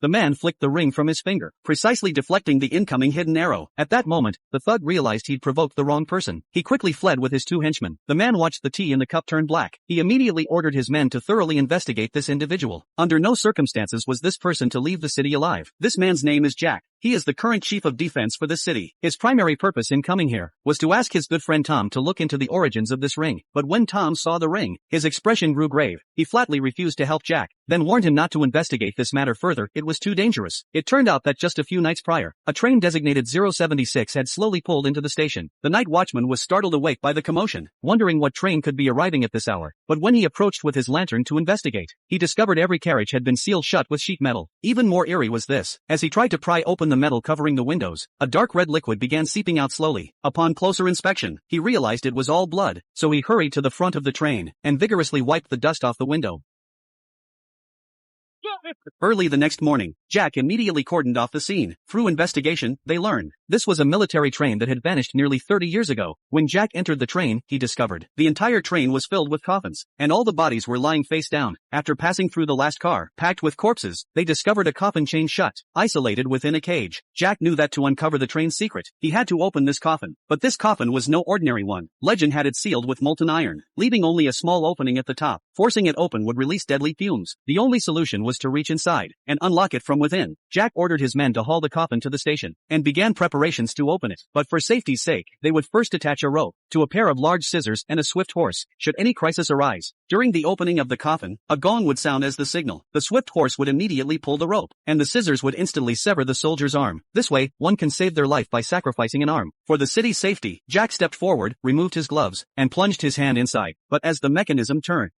The man flicked the ring from his finger, precisely deflecting the incoming hidden arrow. At that moment, the thug realized he'd provoked the wrong person. He quickly fled with his 2 henchmen. The man watched the tea in the cup turn black. He immediately ordered his men to thoroughly investigate this individual. Under no circumstances was this person to leave the city alive. This man's name is Jack. He is the current chief of defense for this city. His primary purpose in coming here was to ask his good friend Tom to look into the origins of this ring. But when Tom saw the ring, his expression grew grave. He flatly refused to help Jack, then warned him not to investigate this matter further. It was too dangerous. It turned out that just a few nights prior, a train designated 076 had slowly pulled into the station. The night watchman was startled awake by the commotion, wondering what train could be arriving at this hour. But when he approached with his lantern to investigate, he discovered every carriage had been sealed shut with sheet metal. Even more eerie was this. As he tried to pry open the metal covering the windows, a dark red liquid began seeping out slowly. Upon closer inspection, he realized it was all blood, so he hurried to the front of the train and vigorously wiped the dust off the window. Early the next morning, Jack immediately cordoned off the scene. Through investigation, they learned this was a military train that had vanished nearly 30 years ago. When Jack entered the train, he discovered the entire train was filled with coffins, and all the bodies were lying face down. After passing through the last car, packed with corpses, they discovered a coffin chained shut, isolated within a cage. Jack knew that to uncover the train's secret, he had to open this coffin. But this coffin was no ordinary one. Legend had it sealed with molten iron, leaving only a small opening at the top. Forcing it open would release deadly fumes. The only solution was to reach inside and unlock it from within. Jack ordered his men to haul the coffin to the station and began preparations to open it. But for safety's sake, they would first attach a rope to a pair of large scissors and a swift horse, should any crisis arise. During the opening of the coffin, a gong would sound as the signal. The swift horse would immediately pull the rope, and the scissors would instantly sever the soldier's arm. This way, one can save their life by sacrificing an arm. For the city's safety, Jack stepped forward, removed his gloves, and plunged his hand inside. But as the mechanism turned,